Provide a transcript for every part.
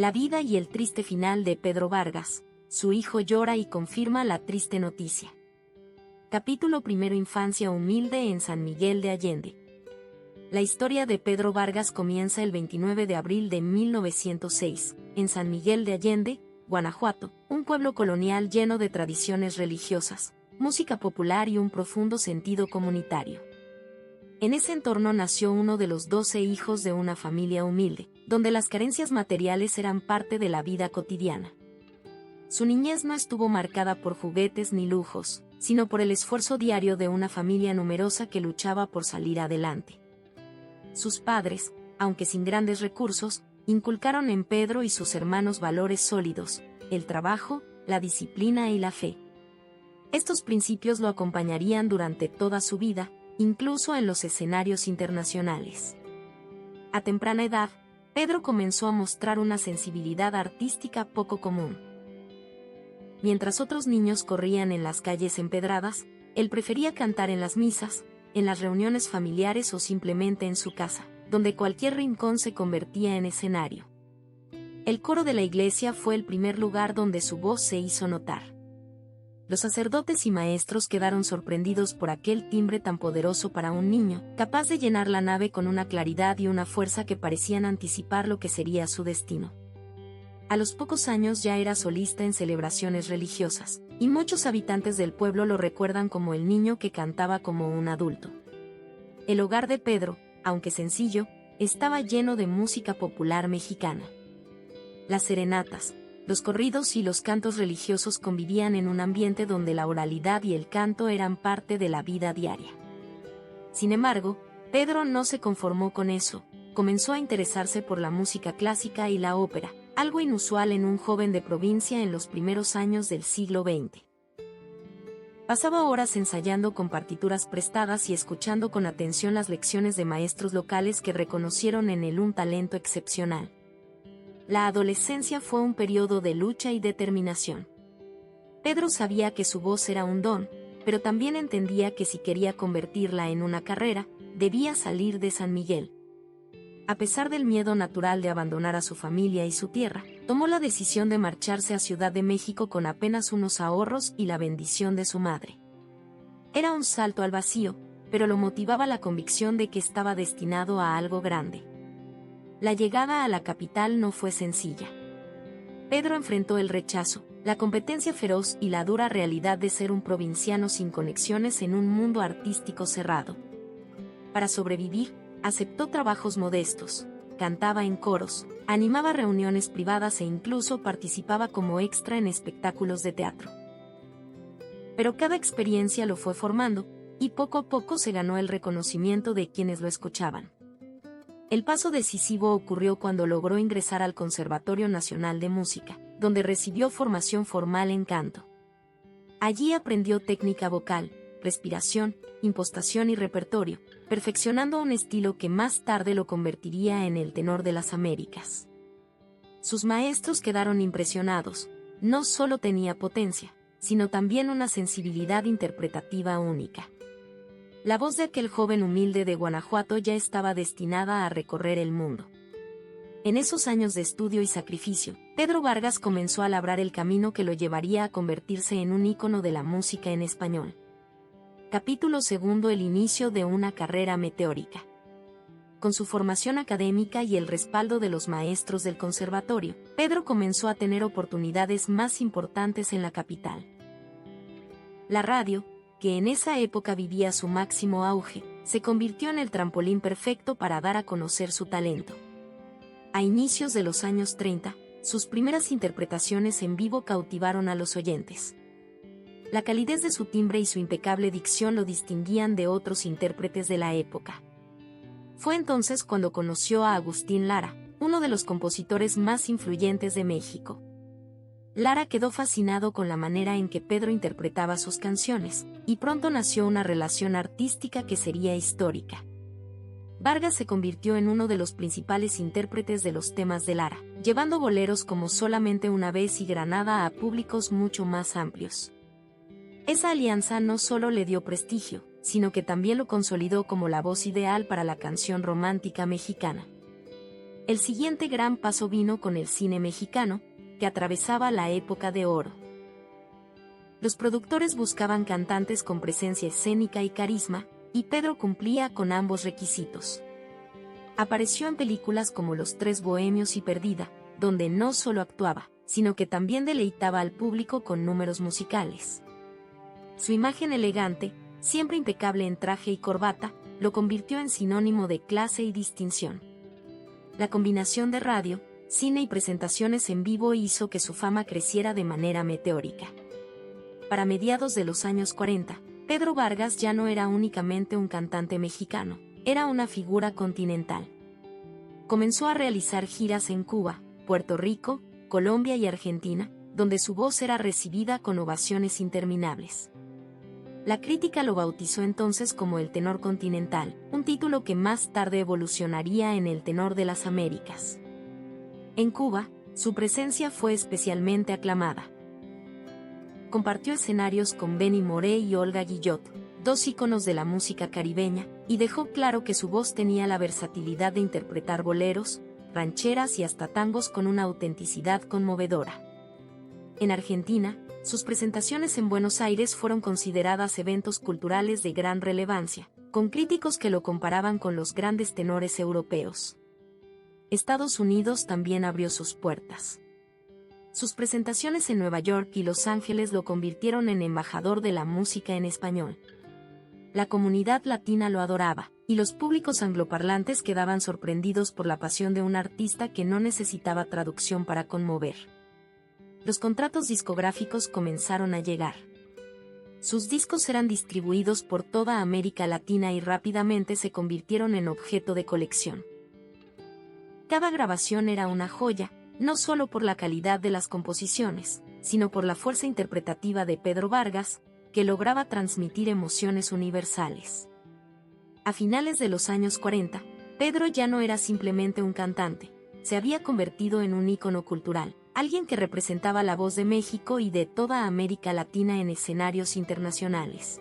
La vida y el triste final de Pedro Vargas. Su hijo llora y confirma la triste noticia. Capítulo primero. Infancia humilde en San Miguel de Allende. La historia de Pedro Vargas comienza el 29 de abril de 1906, en San Miguel de Allende, Guanajuato, un pueblo colonial lleno de tradiciones religiosas, música popular y un profundo sentido comunitario. En ese entorno nació uno de los 12 hijos de una familia humilde, donde las carencias materiales eran parte de la vida cotidiana. Su niñez no estuvo marcada por juguetes ni lujos, sino por el esfuerzo diario de una familia numerosa que luchaba por salir adelante. Sus padres, aunque sin grandes recursos, inculcaron en Pedro y sus hermanos valores sólidos, el trabajo, la disciplina y la fe. Estos principios lo acompañarían durante toda su vida, incluso en los escenarios internacionales. A temprana edad, Pedro comenzó a mostrar una sensibilidad artística poco común. Mientras otros niños corrían en las calles empedradas, él prefería cantar en las misas, en las reuniones familiares o simplemente en su casa, donde cualquier rincón se convertía en escenario. El coro de la iglesia fue el primer lugar donde su voz se hizo notar. Los sacerdotes y maestros quedaron sorprendidos por aquel timbre tan poderoso para un niño, capaz de llenar la nave con una claridad y una fuerza que parecían anticipar lo que sería su destino. A los pocos años ya era solista en celebraciones religiosas, y muchos habitantes del pueblo lo recuerdan como el niño que cantaba como un adulto. El hogar de Pedro, aunque sencillo, estaba lleno de música popular mexicana. Las serenatas, los corridos y los cantos religiosos convivían en un ambiente donde la oralidad y el canto eran parte de la vida diaria. Sin embargo, Pedro no se conformó con eso, comenzó a interesarse por la música clásica y la ópera, algo inusual en un joven de provincia en los primeros años del siglo XX. Pasaba horas ensayando con partituras prestadas y escuchando con atención las lecciones de maestros locales que reconocieron en él un talento excepcional. La adolescencia fue un periodo de lucha y determinación. Pedro sabía que su voz era un don, pero también entendía que si quería convertirla en una carrera, debía salir de San Miguel. A pesar del miedo natural de abandonar a su familia y su tierra, tomó la decisión de marcharse a Ciudad de México con apenas unos ahorros y la bendición de su madre. Era un salto al vacío, pero lo motivaba la convicción de que estaba destinado a algo grande. La llegada a la capital no fue sencilla. Pedro enfrentó el rechazo, la competencia feroz y la dura realidad de ser un provinciano sin conexiones en un mundo artístico cerrado. Para sobrevivir, aceptó trabajos modestos, cantaba en coros, animaba reuniones privadas e incluso participaba como extra en espectáculos de teatro. Pero cada experiencia lo fue formando, y poco a poco se ganó el reconocimiento de quienes lo escuchaban. El paso decisivo ocurrió cuando logró ingresar al Conservatorio Nacional de Música, donde recibió formación formal en canto. Allí aprendió técnica vocal, respiración, impostación y repertorio, perfeccionando un estilo que más tarde lo convertiría en el tenor de las Américas. Sus maestros quedaron impresionados, no solo tenía potencia, sino también una sensibilidad interpretativa única. La voz de aquel joven humilde de Guanajuato ya estaba destinada a recorrer el mundo. En esos años de estudio y sacrificio, Pedro Vargas comenzó a labrar el camino que lo llevaría a convertirse en un ícono de la música en español. Capítulo segundo. El inicio de una carrera meteórica. Con su formación académica y el respaldo de los maestros del conservatorio, Pedro comenzó a tener oportunidades más importantes en la capital. La radio, que en esa época vivía su máximo auge, se convirtió en el trampolín perfecto para dar a conocer su talento. A inicios de los años 30, sus primeras interpretaciones en vivo cautivaron a los oyentes. La calidez de su timbre y su impecable dicción lo distinguían de otros intérpretes de la época. Fue entonces cuando conoció a Agustín Lara, uno de los compositores más influyentes de México. Lara quedó fascinado con la manera en que Pedro interpretaba sus canciones, y pronto nació una relación artística que sería histórica. Vargas se convirtió en uno de los principales intérpretes de los temas de Lara, llevando boleros como Solamente una vez y Granada a públicos mucho más amplios. Esa alianza no solo le dio prestigio, sino que también lo consolidó como la voz ideal para la canción romántica mexicana. El siguiente gran paso vino con el cine mexicano, que atravesaba la época de oro. Los productores buscaban cantantes con presencia escénica y carisma, y Pedro cumplía con ambos requisitos. Apareció en películas como Los Tres Bohemios y Perdida, donde no solo actuaba, sino que también deleitaba al público con números musicales. Su imagen elegante, siempre impecable en traje y corbata, lo convirtió en sinónimo de clase y distinción. La combinación de radio, cine y presentaciones en vivo hizo que su fama creciera de manera meteórica. Para mediados de los años 40, Pedro Vargas ya no era únicamente un cantante mexicano, era una figura continental. Comenzó a realizar giras en Cuba, Puerto Rico, Colombia y Argentina, donde su voz era recibida con ovaciones interminables. La crítica lo bautizó entonces como el tenor continental, un título que más tarde evolucionaría en el tenor de las Américas. En Cuba, su presencia fue especialmente aclamada. Compartió escenarios con Benny Moré y Olga Guillot, dos íconos de la música caribeña, y dejó claro que su voz tenía la versatilidad de interpretar boleros, rancheras y hasta tangos con una autenticidad conmovedora. En Argentina, sus presentaciones en Buenos Aires fueron consideradas eventos culturales de gran relevancia, con críticos que lo comparaban con los grandes tenores europeos. Estados Unidos también abrió sus puertas. Sus presentaciones en Nueva York y Los Ángeles lo convirtieron en embajador de la música en español. La comunidad latina lo adoraba, y los públicos angloparlantes quedaban sorprendidos por la pasión de un artista que no necesitaba traducción para conmover. Los contratos discográficos comenzaron a llegar. Sus discos eran distribuidos por toda América Latina y rápidamente se convirtieron en objeto de colección. Cada grabación era una joya, no solo por la calidad de las composiciones, sino por la fuerza interpretativa de Pedro Vargas, que lograba transmitir emociones universales. A finales de los años 40, Pedro ya no era simplemente un cantante, se había convertido en un ícono cultural, alguien que representaba la voz de México y de toda América Latina en escenarios internacionales.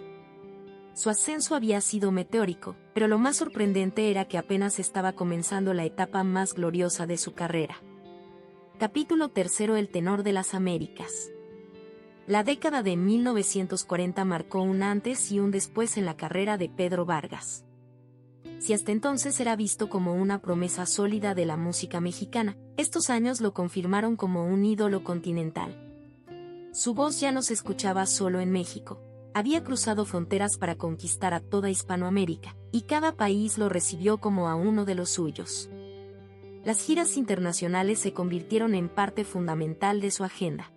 Su ascenso había sido meteórico, pero lo más sorprendente era que apenas estaba comenzando la etapa más gloriosa de su carrera. Capítulo 3: El tenor de las Américas. La década de 1940 marcó un antes y un después en la carrera de Pedro Vargas. Si hasta entonces era visto como una promesa sólida de la música mexicana, estos años lo confirmaron como un ídolo continental. Su voz ya no se escuchaba solo en México, había cruzado fronteras para conquistar a toda Hispanoamérica, y cada país lo recibió como a uno de los suyos. Las giras internacionales se convirtieron en parte fundamental de su agenda.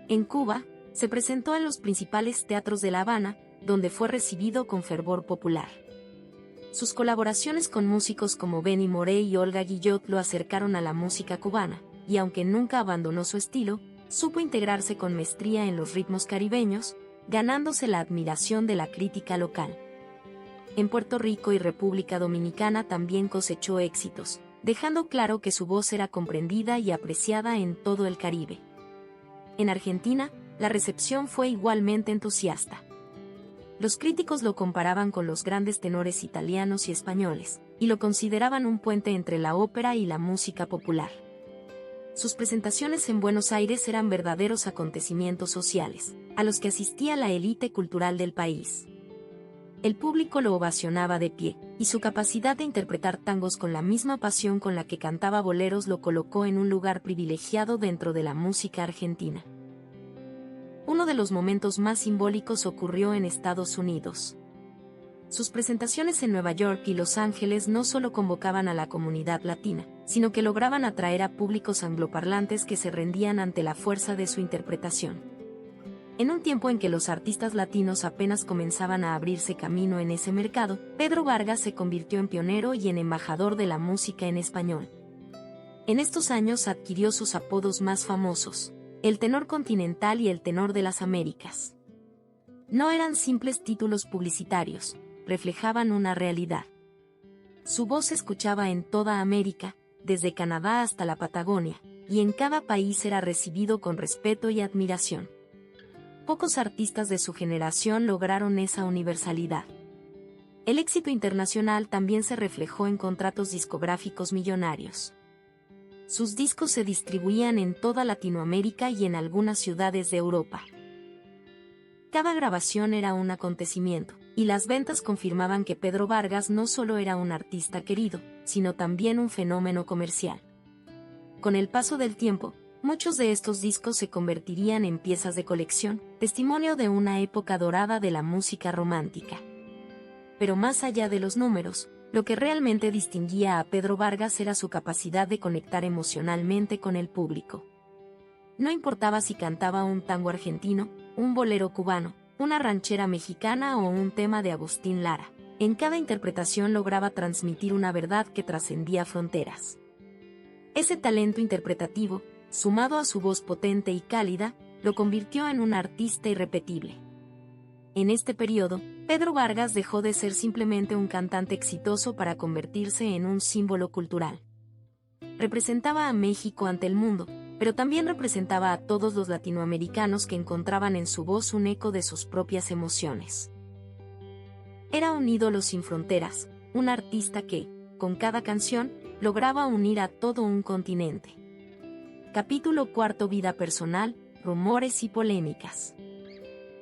En Cuba, se presentó en los principales teatros de La Habana, donde fue recibido con fervor popular. Sus colaboraciones con músicos como Benny Moré y Olga Guillot lo acercaron a la música cubana, y aunque nunca abandonó su estilo, supo integrarse con maestría en los ritmos caribeños, ganándose la admiración de la crítica local. En Puerto Rico y República Dominicana también cosechó éxitos, dejando claro que su voz era comprendida y apreciada en todo el Caribe. En Argentina, la recepción fue igualmente entusiasta. Los críticos lo comparaban con los grandes tenores italianos y españoles, y lo consideraban un puente entre la ópera y la música popular. Sus presentaciones en Buenos Aires eran verdaderos acontecimientos sociales, a los que asistía la élite cultural del país. El público lo ovacionaba de pie, y su capacidad de interpretar tangos con la misma pasión con la que cantaba boleros lo colocó en un lugar privilegiado dentro de la música argentina. Uno de los momentos más simbólicos ocurrió en Estados Unidos. Sus presentaciones en Nueva York y Los Ángeles no solo convocaban a la comunidad latina, sino que lograban atraer a públicos angloparlantes que se rendían ante la fuerza de su interpretación. En un tiempo en que los artistas latinos apenas comenzaban a abrirse camino en ese mercado, Pedro Vargas se convirtió en pionero y en embajador de la música en español. En estos años adquirió sus apodos más famosos: el tenor continental y el tenor de las Américas. No eran simples títulos publicitarios, reflejaban una realidad. Su voz se escuchaba en toda América, desde Canadá hasta la Patagonia, y en cada país era recibido con respeto y admiración. Pocos artistas de su generación lograron esa universalidad. El éxito internacional también se reflejó en contratos discográficos millonarios. Sus discos se distribuían en toda Latinoamérica y en algunas ciudades de Europa. Cada grabación era un acontecimiento, y las ventas confirmaban que Pedro Vargas no solo era un artista querido, sino también un fenómeno comercial. Con el paso del tiempo, muchos de estos discos se convertirían en piezas de colección, testimonio de una época dorada de la música romántica. Pero más allá de los números, lo que realmente distinguía a Pedro Vargas era su capacidad de conectar emocionalmente con el público. No importaba si cantaba un tango argentino, un bolero cubano, una ranchera mexicana o un tema de Agustín Lara, en cada interpretación lograba transmitir una verdad que trascendía fronteras. Ese talento interpretativo, sumado a su voz potente y cálida, lo convirtió en un artista irrepetible. En este periodo, Pedro Vargas dejó de ser simplemente un cantante exitoso para convertirse en un símbolo cultural. Representaba a México ante el mundo, pero también representaba a todos los latinoamericanos que encontraban en su voz un eco de sus propias emociones. Era un ídolo sin fronteras, un artista que, con cada canción, lograba unir a todo un continente. Capítulo 4: Vida personal, rumores y polémicas.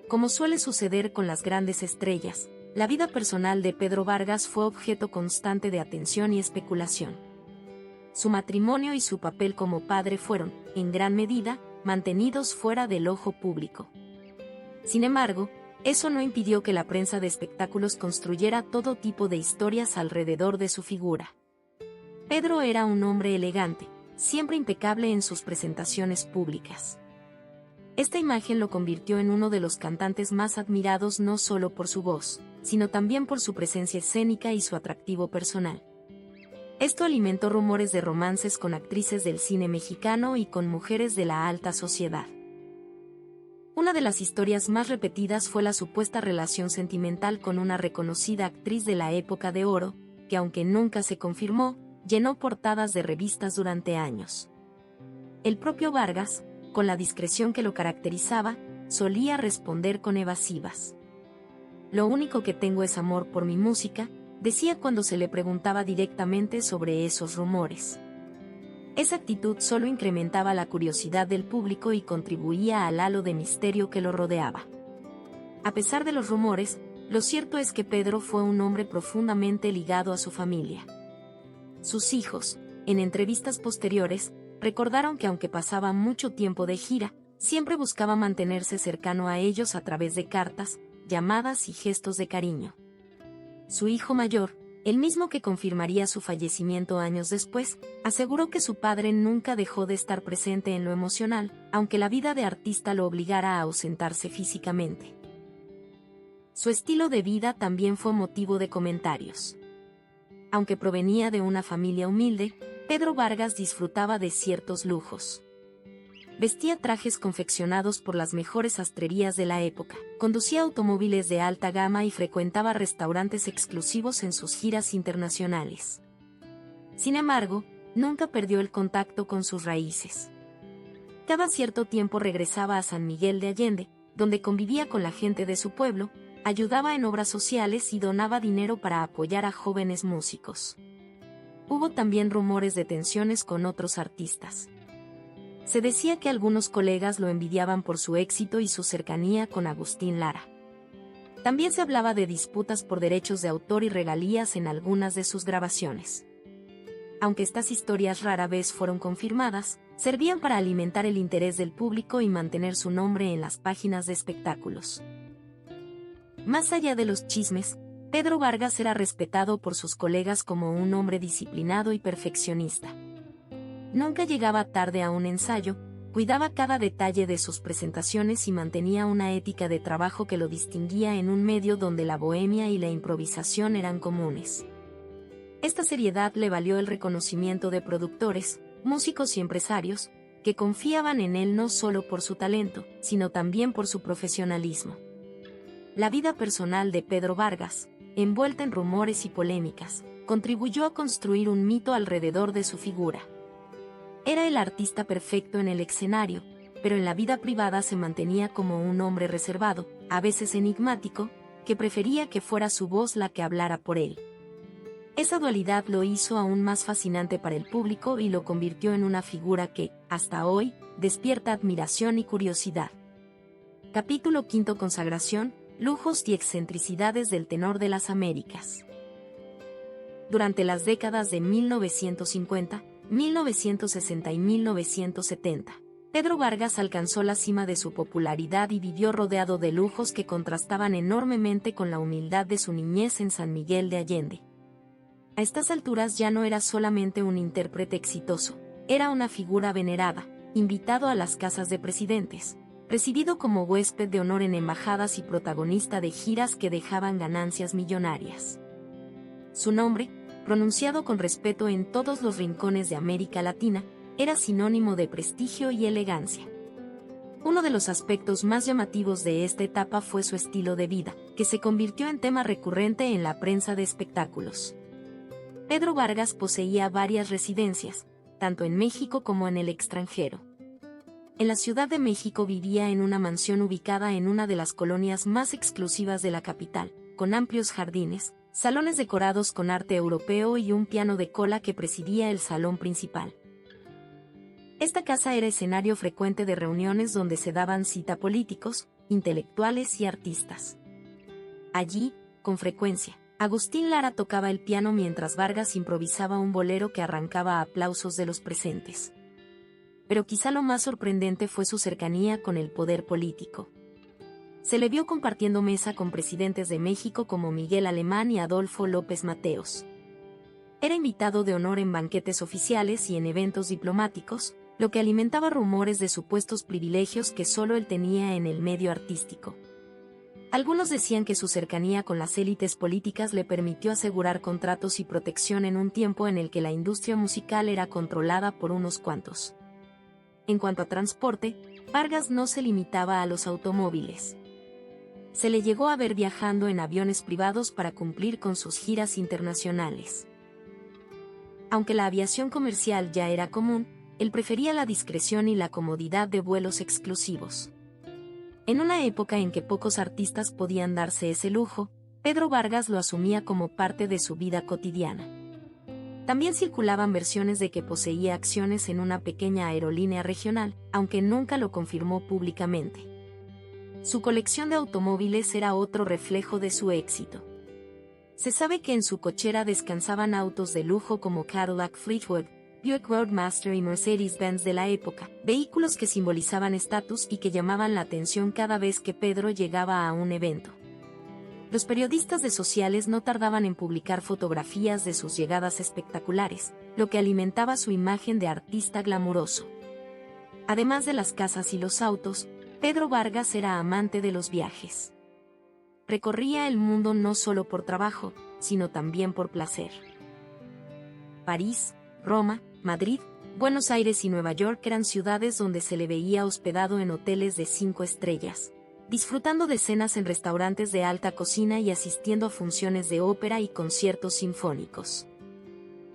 Como suele suceder con las grandes estrellas, la vida personal de Pedro Vargas fue objeto constante de atención y especulación. Su matrimonio y su papel como padre fueron, en gran medida, mantenidos fuera del ojo público. Sin embargo, eso no impidió que la prensa de espectáculos construyera todo tipo de historias alrededor de su figura. Pedro era un hombre elegante, siempre impecable en sus presentaciones públicas. Esta imagen lo convirtió en uno de los cantantes más admirados no solo por su voz, sino también por su presencia escénica y su atractivo personal. Esto alimentó rumores de romances con actrices del cine mexicano y con mujeres de la alta sociedad. Una de las historias más repetidas fue la supuesta relación sentimental con una reconocida actriz de la época de oro, que aunque nunca se confirmó, llenó portadas de revistas durante años. El propio Vargas, con la discreción que lo caracterizaba, solía responder con evasivas. «Lo único que tengo es amor por mi música», decía cuando se le preguntaba directamente sobre esos rumores. Esa actitud solo incrementaba la curiosidad del público y contribuía al halo de misterio que lo rodeaba. A pesar de los rumores, lo cierto es que Pedro fue un hombre profundamente ligado a su familia. Sus hijos, en entrevistas posteriores, recordaron que aunque pasaba mucho tiempo de gira, siempre buscaba mantenerse cercano a ellos a través de cartas, llamadas y gestos de cariño. Su hijo mayor, el mismo que confirmaría su fallecimiento años después, aseguró que su padre nunca dejó de estar presente en lo emocional, aunque la vida de artista lo obligara a ausentarse físicamente. Su estilo de vida también fue motivo de comentarios. Aunque provenía de una familia humilde, Pedro Vargas disfrutaba de ciertos lujos. Vestía trajes confeccionados por las mejores sastrerías de la época, conducía automóviles de alta gama y frecuentaba restaurantes exclusivos en sus giras internacionales. Sin embargo, nunca perdió el contacto con sus raíces. Cada cierto tiempo regresaba a San Miguel de Allende, donde convivía con la gente de su pueblo, ayudaba en obras sociales y donaba dinero para apoyar a jóvenes músicos. Hubo también rumores de tensiones con otros artistas. Se decía que algunos colegas lo envidiaban por su éxito y su cercanía con Agustín Lara. También se hablaba de disputas por derechos de autor y regalías en algunas de sus grabaciones. Aunque estas historias rara vez fueron confirmadas, servían para alimentar el interés del público y mantener su nombre en las páginas de espectáculos. Más allá de los chismes, Pedro Vargas era respetado por sus colegas como un hombre disciplinado y perfeccionista. Nunca llegaba tarde a un ensayo, cuidaba cada detalle de sus presentaciones y mantenía una ética de trabajo que lo distinguía en un medio donde la bohemia y la improvisación eran comunes. Esta seriedad le valió el reconocimiento de productores, músicos y empresarios, que confiaban en él no solo por su talento, sino también por su profesionalismo. La vida personal de Pedro Vargas, envuelta en rumores y polémicas, contribuyó a construir un mito alrededor de su figura. Era el artista perfecto en el escenario, pero en la vida privada se mantenía como un hombre reservado, a veces enigmático, que prefería que fuera su voz la que hablara por él. Esa dualidad lo hizo aún más fascinante para el público y lo convirtió en una figura que, hasta hoy, despierta admiración y curiosidad. Capítulo 5: Consagración, lujos y excentricidades del tenor de las Américas. Durante las décadas de 1950, 1960 y 1970, Pedro Vargas alcanzó la cima de su popularidad y vivió rodeado de lujos que contrastaban enormemente con la humildad de su niñez en San Miguel de Allende. A estas alturas ya no era solamente un intérprete exitoso, era una figura venerada, invitado a las casas de presidentes, recibido como huésped de honor en embajadas y protagonista de giras que dejaban ganancias millonarias. Su nombre, pronunciado con respeto en todos los rincones de América Latina, era sinónimo de prestigio y elegancia. Uno de los aspectos más llamativos de esta etapa fue su estilo de vida, que se convirtió en tema recurrente en la prensa de espectáculos. Pedro Vargas poseía varias residencias, tanto en México como en el extranjero. En la Ciudad de México vivía en una mansión ubicada en una de las colonias más exclusivas de la capital, con amplios jardines, salones decorados con arte europeo y un piano de cola que presidía el salón principal. Esta casa era escenario frecuente de reuniones donde se daban cita políticos, intelectuales y artistas. Allí, con frecuencia, Agustín Lara tocaba el piano mientras Vargas improvisaba un bolero que arrancaba aplausos de los presentes. Pero quizá lo más sorprendente fue su cercanía con el poder político. Se le vio compartiendo mesa con presidentes de México como Miguel Alemán y Adolfo López Mateos. Era invitado de honor en banquetes oficiales y en eventos diplomáticos, lo que alimentaba rumores de supuestos privilegios que solo él tenía en el medio artístico. Algunos decían que su cercanía con las élites políticas le permitió asegurar contratos y protección en un tiempo en el que la industria musical era controlada por unos cuantos. En cuanto a transporte, Vargas no se limitaba a los automóviles. Se le llegó a ver viajando en aviones privados para cumplir con sus giras internacionales. Aunque la aviación comercial ya era común, él prefería la discreción y la comodidad de vuelos exclusivos. En una época en que pocos artistas podían darse ese lujo, Pedro Vargas lo asumía como parte de su vida cotidiana. También circulaban versiones de que poseía acciones en una pequeña aerolínea regional, aunque nunca lo confirmó públicamente. Su colección de automóviles era otro reflejo de su éxito. Se sabe que en su cochera descansaban autos de lujo como Cadillac Fleetwood, Buick Roadmaster y Mercedes-Benz de la época, vehículos que simbolizaban estatus y que llamaban la atención cada vez que Pedro llegaba a un evento. Los periodistas de sociales no tardaban en publicar fotografías de sus llegadas espectaculares, lo que alimentaba su imagen de artista glamuroso. Además de las casas y los autos, Pedro Vargas era amante de los viajes. Recorría el mundo no solo por trabajo, sino también por placer. París, Roma, Madrid, Buenos Aires y Nueva York eran ciudades donde se le veía hospedado en hoteles de 5 estrellas, disfrutando de cenas en restaurantes de alta cocina y asistiendo a funciones de ópera y conciertos sinfónicos.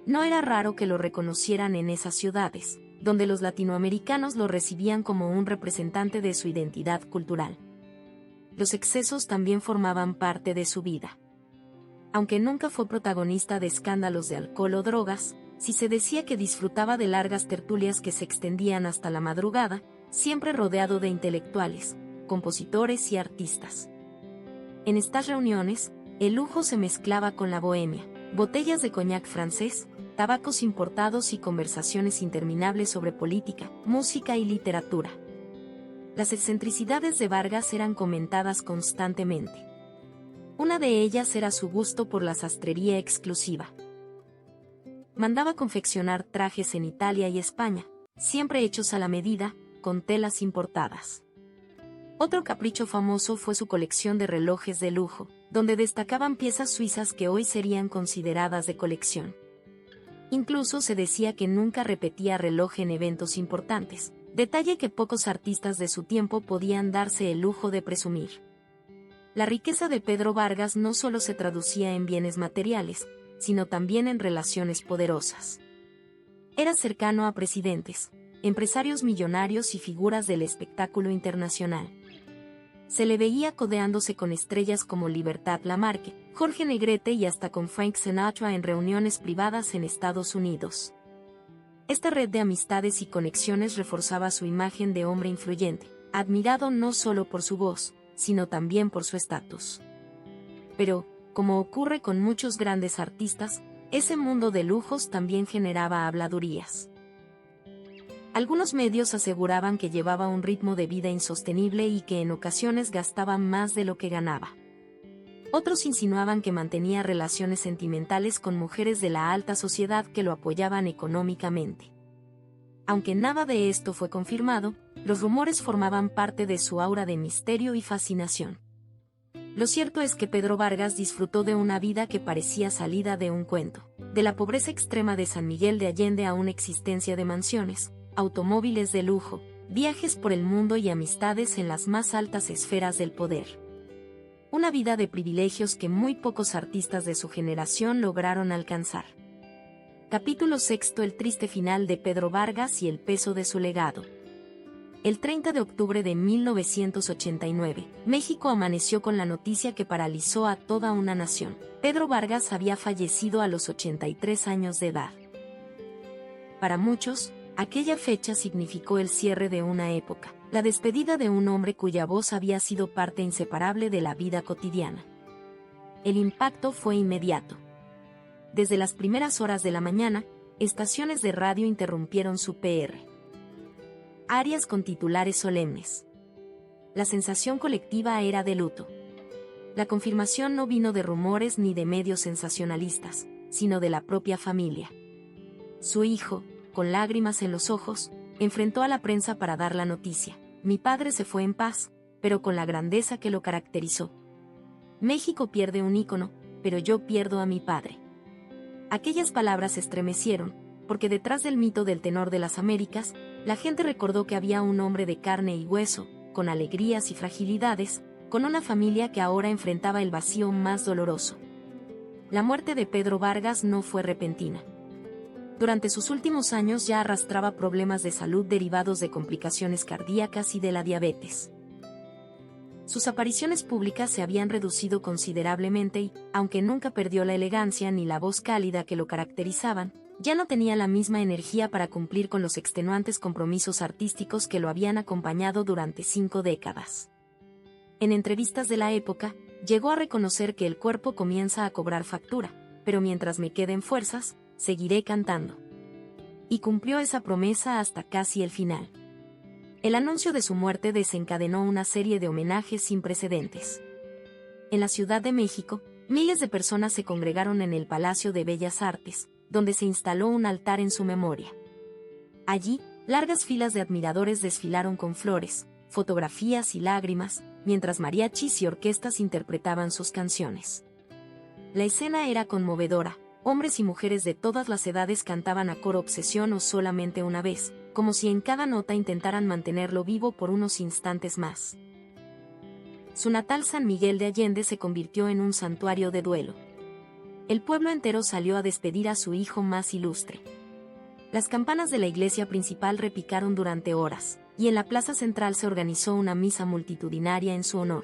No era raro que lo reconocieran en esas ciudades, donde los latinoamericanos lo recibían como un representante de su identidad cultural. Los excesos también formaban parte de su vida. Aunque nunca fue protagonista de escándalos de alcohol o drogas, si se decía que disfrutaba de largas tertulias que se extendían hasta la madrugada, siempre rodeado de intelectuales, compositores y artistas. En estas reuniones, el lujo se mezclaba con la bohemia, botellas de coñac francés, tabacos importados y conversaciones interminables sobre política, música y literatura. Las excentricidades de Vargas eran comentadas constantemente. Una de ellas era su gusto por la sastrería exclusiva. Mandaba confeccionar trajes en Italia y España, siempre hechos a la medida, con telas importadas. Otro capricho famoso fue su colección de relojes de lujo, donde destacaban piezas suizas que hoy serían consideradas de colección. Incluso se decía que nunca repetía reloj en eventos importantes, detalle que pocos artistas de su tiempo podían darse el lujo de presumir. La riqueza de Pedro Vargas no solo se traducía en bienes materiales, sino también en relaciones poderosas. Era cercano a presidentes, empresarios millonarios y figuras del espectáculo internacional. Se le veía codeándose con estrellas como Libertad Lamarque, Jorge Negrete y hasta con Frank Sinatra en reuniones privadas en Estados Unidos. Esta red de amistades y conexiones reforzaba su imagen de hombre influyente, admirado no solo por su voz, sino también por su estatus. Pero, como ocurre con muchos grandes artistas, ese mundo de lujos también generaba habladurías. Algunos medios aseguraban que llevaba un ritmo de vida insostenible y que en ocasiones gastaba más de lo que ganaba. Otros insinuaban que mantenía relaciones sentimentales con mujeres de la alta sociedad que lo apoyaban económicamente. Aunque nada de esto fue confirmado, los rumores formaban parte de su aura de misterio y fascinación. Lo cierto es que Pedro Vargas disfrutó de una vida que parecía salida de un cuento, de la pobreza extrema de San Miguel de Allende a una existencia de mansiones, automóviles de lujo, viajes por el mundo y amistades en las más altas esferas del poder. Una vida de privilegios que muy pocos artistas de su generación lograron alcanzar. Capítulo 6: El triste final de Pedro Vargas y el peso de su legado. El 30 de octubre de 1989, México amaneció con la noticia que paralizó a toda una nación. Pedro Vargas había fallecido a los 83 años de edad. Para muchos, aquella fecha significó el cierre de una época, la despedida de un hombre cuya voz había sido parte inseparable de la vida cotidiana. El impacto fue inmediato. Desde las primeras horas de la mañana, estaciones de radio interrumpieron su PR. Arias con titulares solemnes. La sensación colectiva era de luto. La confirmación no vino de rumores ni de medios sensacionalistas, sino de la propia familia. Su hijo, con lágrimas en los ojos, enfrentó a la prensa para dar la noticia. Mi padre se fue en paz, pero con la grandeza que lo caracterizó. México pierde un ícono, pero yo pierdo a mi padre. Aquellas palabras estremecieron, porque detrás del mito del tenor de las Américas, la gente recordó que había un hombre de carne y hueso, con alegrías y fragilidades, con una familia que ahora enfrentaba el vacío más doloroso. La muerte de Pedro Vargas no fue repentina. Durante sus últimos años ya arrastraba problemas de salud derivados de complicaciones cardíacas y de la diabetes. Sus apariciones públicas se habían reducido considerablemente y, aunque nunca perdió la elegancia ni la voz cálida que lo caracterizaban, ya no tenía la misma energía para cumplir con los extenuantes compromisos artísticos que lo habían acompañado durante 5 décadas. En entrevistas de la época, llegó a reconocer que el cuerpo comienza a cobrar factura, pero mientras me queden fuerzas, seguiré cantando. Y cumplió esa promesa hasta casi el final. El anuncio de su muerte desencadenó una serie de homenajes sin precedentes. En la Ciudad de México, miles de personas se congregaron en el Palacio de Bellas Artes, donde se instaló un altar en su memoria. Allí, largas filas de admiradores desfilaron con flores, fotografías y lágrimas, mientras mariachis y orquestas interpretaban sus canciones. La escena era conmovedora. Hombres y mujeres de todas las edades cantaban a coro Obsesión o Solamente una vez, como si en cada nota intentaran mantenerlo vivo por unos instantes más. Su natal San Miguel de Allende se convirtió en un santuario de duelo. El pueblo entero salió a despedir a su hijo más ilustre. Las campanas de la iglesia principal repicaron durante horas, y en la plaza central se organizó una misa multitudinaria en su honor.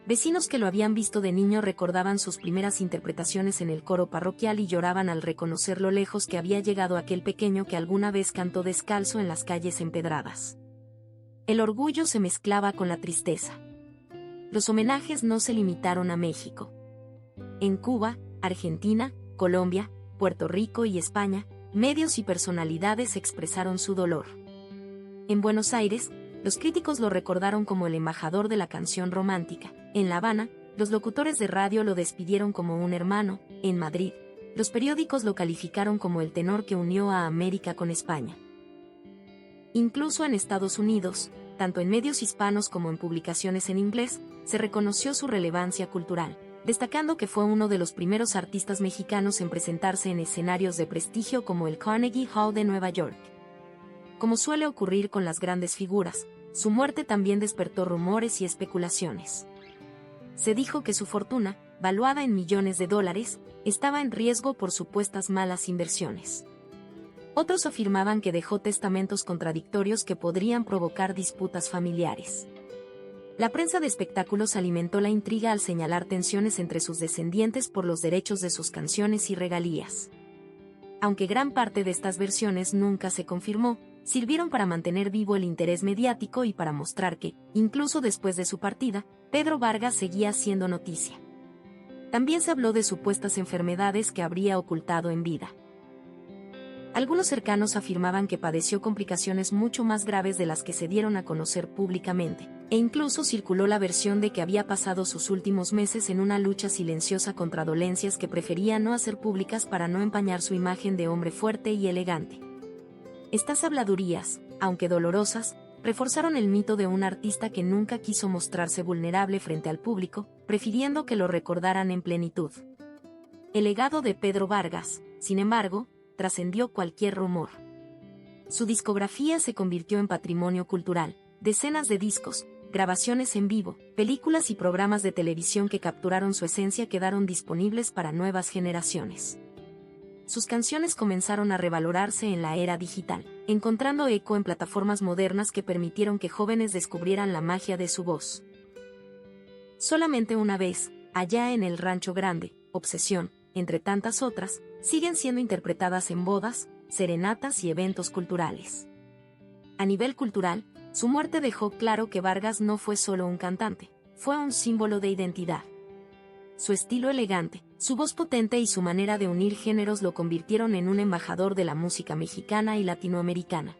Vecinos que lo habían visto de niño recordaban sus primeras interpretaciones en el coro parroquial y lloraban al reconocer lo lejos que había llegado aquel pequeño que alguna vez cantó descalzo en las calles empedradas. El orgullo se mezclaba con la tristeza. Los homenajes no se limitaron a México. En Cuba, Argentina, Colombia, Puerto Rico y España, medios y personalidades expresaron su dolor. En Buenos Aires, los críticos lo recordaron como el embajador de la canción romántica. En La Habana, los locutores de radio lo despidieron como un hermano. En Madrid, los periódicos lo calificaron como el tenor que unió a América con España. Incluso en Estados Unidos, tanto en medios hispanos como en publicaciones en inglés, se reconoció su relevancia cultural, destacando que fue uno de los primeros artistas mexicanos en presentarse en escenarios de prestigio como el Carnegie Hall de Nueva York. Como suele ocurrir con las grandes figuras, su muerte también despertó rumores y especulaciones. Se dijo que su fortuna, valuada en millones de dólares, estaba en riesgo por supuestas malas inversiones. Otros afirmaban que dejó testamentos contradictorios que podrían provocar disputas familiares. La prensa de espectáculos alimentó la intriga al señalar tensiones entre sus descendientes por los derechos de sus canciones y regalías. Aunque gran parte de estas versiones nunca se confirmó, sirvieron para mantener vivo el interés mediático y para mostrar que, incluso después de su partida, Pedro Vargas seguía siendo noticia. También se habló de supuestas enfermedades que habría ocultado en vida. Algunos cercanos afirmaban que padeció complicaciones mucho más graves de las que se dieron a conocer públicamente, e incluso circuló la versión de que había pasado sus últimos meses en una lucha silenciosa contra dolencias que prefería no hacer públicas para no empañar su imagen de hombre fuerte y elegante. Estas habladurías, aunque dolorosas, reforzaron el mito de un artista que nunca quiso mostrarse vulnerable frente al público, prefiriendo que lo recordaran en plenitud. El legado de Pedro Vargas, sin embargo, trascendió cualquier rumor. Su discografía se convirtió en patrimonio cultural, decenas de discos, grabaciones en vivo, películas y programas de televisión que capturaron su esencia quedaron disponibles para nuevas generaciones. Sus canciones comenzaron a revalorarse en la era digital, encontrando eco en plataformas modernas que permitieron que jóvenes descubrieran la magia de su voz. Solamente una vez, allá en el Rancho Grande, Obsesión, entre tantas otras, siguen siendo interpretadas en bodas, serenatas y eventos culturales. A nivel cultural, su muerte dejó claro que Vargas no fue solo un cantante, fue un símbolo de identidad. Su estilo elegante, su voz potente y su manera de unir géneros lo convirtieron en un embajador de la música mexicana y latinoamericana.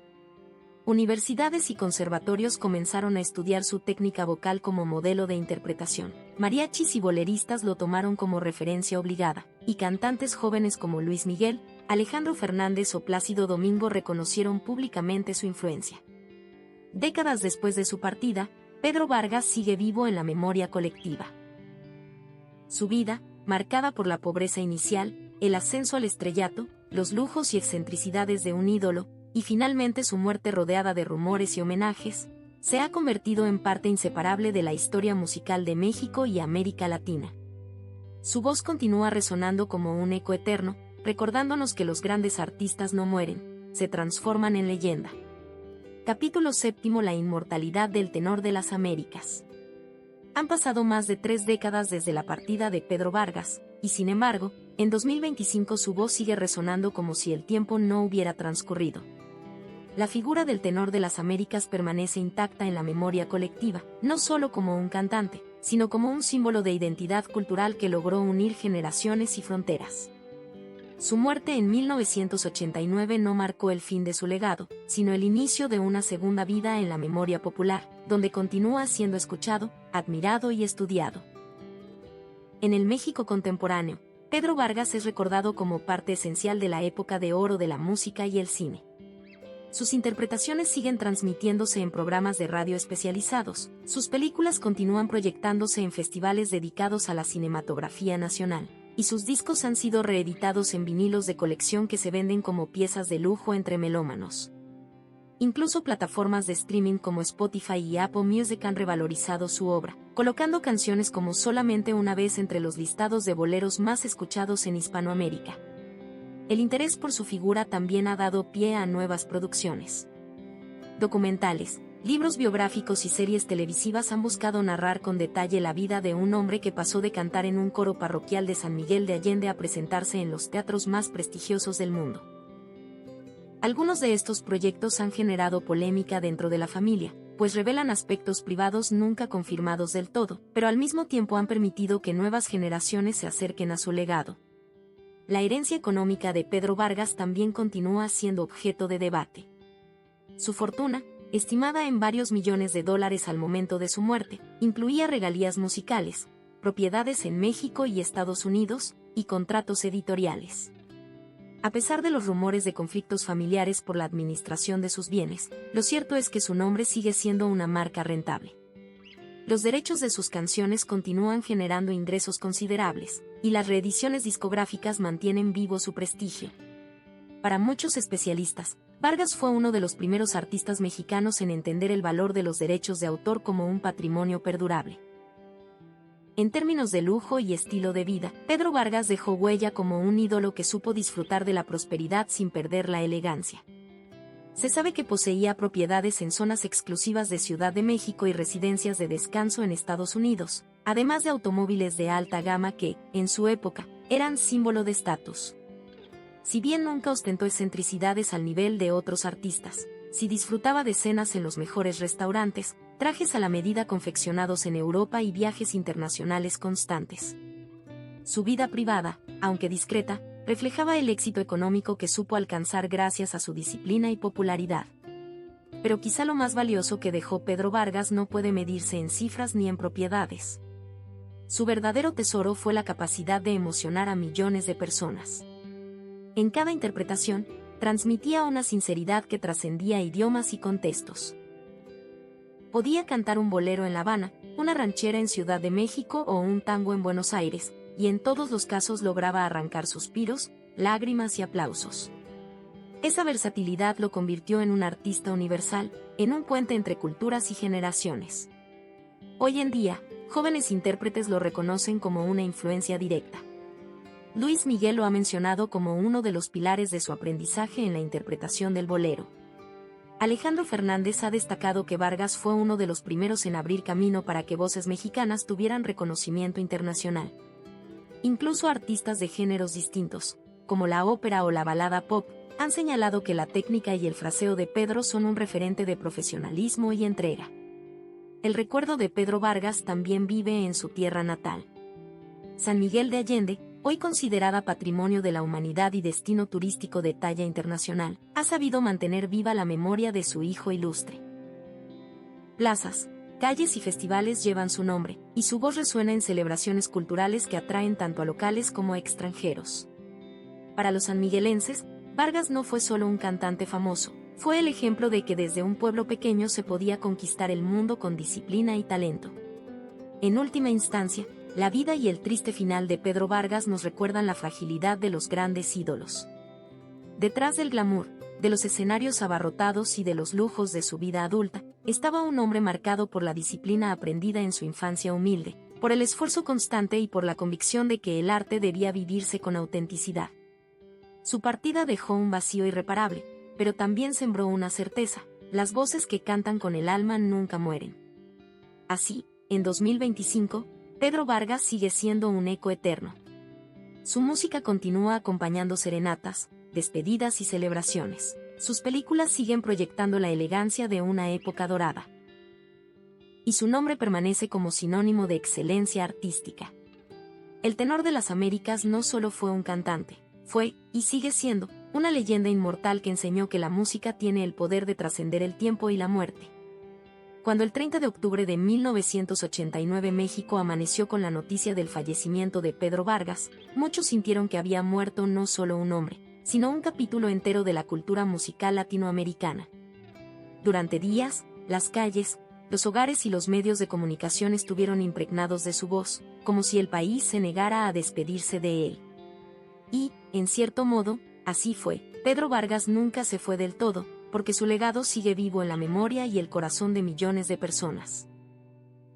Universidades y conservatorios comenzaron a estudiar su técnica vocal como modelo de interpretación. Mariachis y boleristas lo tomaron como referencia obligada, y cantantes jóvenes como Luis Miguel, Alejandro Fernández o Plácido Domingo reconocieron públicamente su influencia. Décadas después de su partida, Pedro Vargas sigue vivo en la memoria colectiva. Su vida, marcada por la pobreza inicial, el ascenso al estrellato, los lujos y excentricidades de un ídolo, y finalmente su muerte rodeada de rumores y homenajes, se ha convertido en parte inseparable de la historia musical de México y América Latina. Su voz continúa resonando como un eco eterno, recordándonos que los grandes artistas no mueren, se transforman en leyenda. Capítulo 7: La inmortalidad del tenor de las Américas. Han pasado más de 3 décadas desde la partida de Pedro Vargas, y sin embargo, en 2025 su voz sigue resonando como si el tiempo no hubiera transcurrido. La figura del tenor de las Américas permanece intacta en la memoria colectiva, no solo como un cantante, sino como un símbolo de identidad cultural que logró unir generaciones y fronteras. Su muerte en 1989 no marcó el fin de su legado, sino el inicio de una segunda vida en la memoria popular, donde continúa siendo escuchado, admirado y estudiado. En el México contemporáneo, Pedro Vargas es recordado como parte esencial de la época de oro de la música y el cine. Sus interpretaciones siguen transmitiéndose en programas de radio especializados, sus películas continúan proyectándose en festivales dedicados a la cinematografía nacional, y sus discos han sido reeditados en vinilos de colección que se venden como piezas de lujo entre melómanos. Incluso plataformas de streaming como Spotify y Apple Music han revalorizado su obra, colocando canciones como Solamente una vez entre los listados de boleros más escuchados en Hispanoamérica. El interés por su figura también ha dado pie a nuevas producciones. Documentales, libros biográficos y series televisivas han buscado narrar con detalle la vida de un hombre que pasó de cantar en un coro parroquial de San Miguel de Allende a presentarse en los teatros más prestigiosos del mundo. Algunos de estos proyectos han generado polémica dentro de la familia, pues revelan aspectos privados nunca confirmados del todo, pero al mismo tiempo han permitido que nuevas generaciones se acerquen a su legado. La herencia económica de Pedro Vargas también continúa siendo objeto de debate. Su fortuna, estimada en varios millones de dólares al momento de su muerte, incluía regalías musicales, propiedades en México y Estados Unidos, y contratos editoriales. A pesar de los rumores de conflictos familiares por la administración de sus bienes, lo cierto es que su nombre sigue siendo una marca rentable. Los derechos de sus canciones continúan generando ingresos considerables, y las reediciones discográficas mantienen vivo su prestigio. Para muchos especialistas, Vargas fue uno de los primeros artistas mexicanos en entender el valor de los derechos de autor como un patrimonio perdurable. En términos de lujo y estilo de vida, Pedro Vargas dejó huella como un ídolo que supo disfrutar de la prosperidad sin perder la elegancia. Se sabe que poseía propiedades en zonas exclusivas de Ciudad de México y residencias de descanso en Estados Unidos, además de automóviles de alta gama que, en su época, eran símbolo de estatus. Si bien nunca ostentó excentricidades al nivel de otros artistas, sí disfrutaba de cenas en los mejores restaurantes, trajes a la medida confeccionados en Europa y viajes internacionales constantes. Su vida privada, aunque discreta, reflejaba el éxito económico que supo alcanzar gracias a su disciplina y popularidad. Pero quizá lo más valioso que dejó Pedro Vargas no puede medirse en cifras ni en propiedades. Su verdadero tesoro fue la capacidad de emocionar a millones de personas. En cada interpretación, transmitía una sinceridad que trascendía idiomas y contextos. Podía cantar un bolero en La Habana, una ranchera en Ciudad de México o un tango en Buenos Aires, y en todos los casos lograba arrancar suspiros, lágrimas y aplausos. Esa versatilidad lo convirtió en un artista universal, en un puente entre culturas y generaciones. Hoy en día, jóvenes intérpretes lo reconocen como una influencia directa. Luis Miguel lo ha mencionado como uno de los pilares de su aprendizaje en la interpretación del bolero. Alejandro Fernández ha destacado que Vargas fue uno de los primeros en abrir camino para que voces mexicanas tuvieran reconocimiento internacional. Incluso artistas de géneros distintos, como la ópera o la balada pop, han señalado que la técnica y el fraseo de Pedro son un referente de profesionalismo y entrega. El recuerdo de Pedro Vargas también vive en su tierra natal. San Miguel de Allende, hoy considerada Patrimonio de la Humanidad y destino turístico de talla internacional, ha sabido mantener viva la memoria de su hijo ilustre. Plazas, calles y festivales llevan su nombre, y su voz resuena en celebraciones culturales que atraen tanto a locales como a extranjeros. Para los sanmiguelenses, Vargas no fue solo un cantante famoso, fue el ejemplo de que desde un pueblo pequeño se podía conquistar el mundo con disciplina y talento. En última instancia, la vida y el triste final de Pedro Vargas nos recuerdan la fragilidad de los grandes ídolos. Detrás del glamour, de los escenarios abarrotados y de los lujos de su vida adulta, estaba un hombre marcado por la disciplina aprendida en su infancia humilde, por el esfuerzo constante y por la convicción de que el arte debía vivirse con autenticidad. Su partida dejó un vacío irreparable, pero también sembró una certeza: las voces que cantan con el alma nunca mueren. Así, en 2025, Pedro Vargas sigue siendo un eco eterno. Su música continúa acompañando serenatas, despedidas y celebraciones. Sus películas siguen proyectando la elegancia de una época dorada. Y su nombre permanece como sinónimo de excelencia artística. El tenor de las Américas no solo fue un cantante, fue, y sigue siendo, una leyenda inmortal que enseñó que la música tiene el poder de trascender el tiempo y la muerte. Cuando el 30 de octubre de 1989 México amaneció con la noticia del fallecimiento de Pedro Vargas, muchos sintieron que había muerto no solo un hombre, sino un capítulo entero de la cultura musical latinoamericana. Durante días, las calles, los hogares y los medios de comunicación estuvieron impregnados de su voz, como si el país se negara a despedirse de él. Y, en cierto modo, así fue. Pedro Vargas nunca se fue del todo, porque su legado sigue vivo en la memoria y el corazón de millones de personas.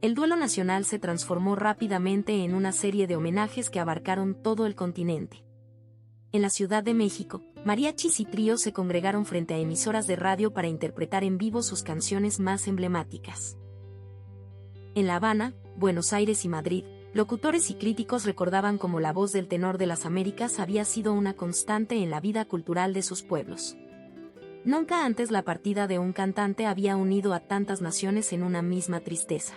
El duelo nacional se transformó rápidamente en una serie de homenajes que abarcaron todo el continente. En la Ciudad de México, mariachis y tríos se congregaron frente a emisoras de radio para interpretar en vivo sus canciones más emblemáticas. En La Habana, Buenos Aires y Madrid, locutores y críticos recordaban cómo la voz del tenor de las Américas había sido una constante en la vida cultural de sus pueblos. Nunca antes la partida de un cantante había unido a tantas naciones en una misma tristeza.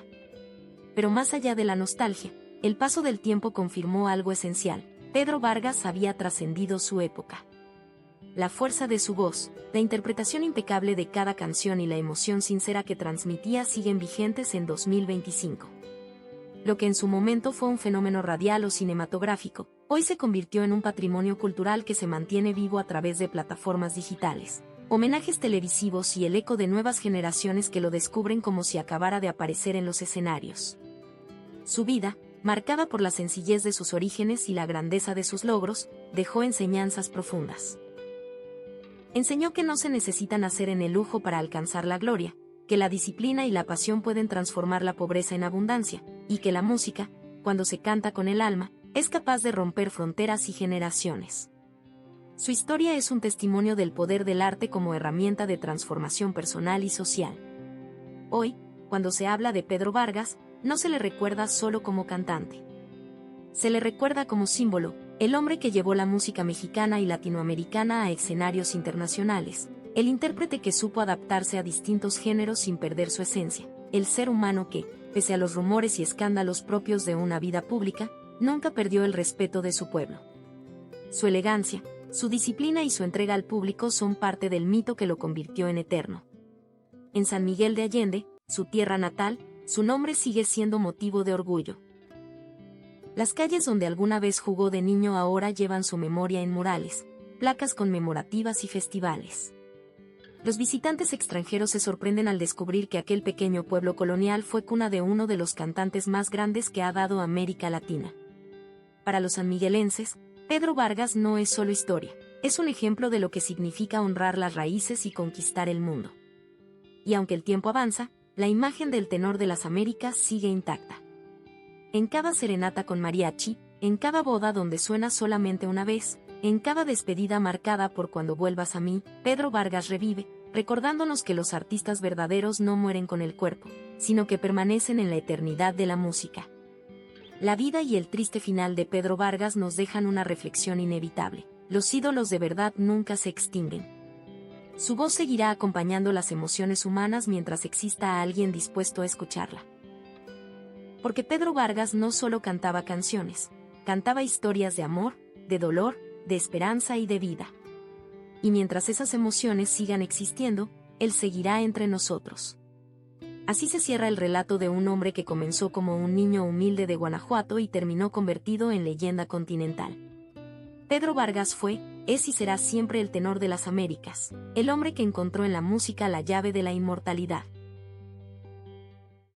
Pero más allá de la nostalgia, el paso del tiempo confirmó algo esencial: Pedro Vargas había trascendido su época. La fuerza de su voz, la interpretación impecable de cada canción y la emoción sincera que transmitía siguen vigentes en 2025. Lo que en su momento fue un fenómeno radial o cinematográfico, hoy se convirtió en un patrimonio cultural que se mantiene vivo a través de plataformas digitales, homenajes televisivos y el eco de nuevas generaciones que lo descubren como si acabara de aparecer en los escenarios. Su vida, marcada por la sencillez de sus orígenes y la grandeza de sus logros, dejó enseñanzas profundas. Enseñó que no se necesita nacer en el lujo para alcanzar la gloria, que la disciplina y la pasión pueden transformar la pobreza en abundancia, y que la música, cuando se canta con el alma, es capaz de romper fronteras y generaciones. Su historia es un testimonio del poder del arte como herramienta de transformación personal y social. Hoy, cuando se habla de Pedro Vargas, no se le recuerda solo como cantante. Se le recuerda como símbolo, el hombre que llevó la música mexicana y latinoamericana a escenarios internacionales, el intérprete que supo adaptarse a distintos géneros sin perder su esencia, el ser humano que, pese a los rumores y escándalos propios de una vida pública, nunca perdió el respeto de su pueblo. Su elegancia, su disciplina y su entrega al público son parte del mito que lo convirtió en eterno. En San Miguel de Allende, su tierra natal, su nombre sigue siendo motivo de orgullo. Las calles donde alguna vez jugó de niño ahora llevan su memoria en murales, placas conmemorativas y festivales. Los visitantes extranjeros se sorprenden al descubrir que aquel pequeño pueblo colonial fue cuna de uno de los cantantes más grandes que ha dado América Latina. Para los sanmiguelenses, Pedro Vargas no es solo historia, es un ejemplo de lo que significa honrar las raíces y conquistar el mundo. Y aunque el tiempo avanza, la imagen del tenor de las Américas sigue intacta. En cada serenata con mariachi, en cada boda donde suena solamente una vez, en cada despedida marcada por Cuando vuelvas a mí, Pedro Vargas revive, recordándonos que los artistas verdaderos no mueren con el cuerpo, sino que permanecen en la eternidad de la música. La vida y el triste final de Pedro Vargas nos dejan una reflexión inevitable: los ídolos de verdad nunca se extinguen. Su voz seguirá acompañando las emociones humanas mientras exista alguien dispuesto a escucharla. Porque Pedro Vargas no solo cantaba canciones, cantaba historias de amor, de dolor, de esperanza y de vida. Y mientras esas emociones sigan existiendo, él seguirá entre nosotros. Así se cierra el relato de un hombre que comenzó como un niño humilde de Guanajuato y terminó convertido en leyenda continental. Pedro Vargas fue, es y será siempre el tenor de las Américas, el hombre que encontró en la música la llave de la inmortalidad.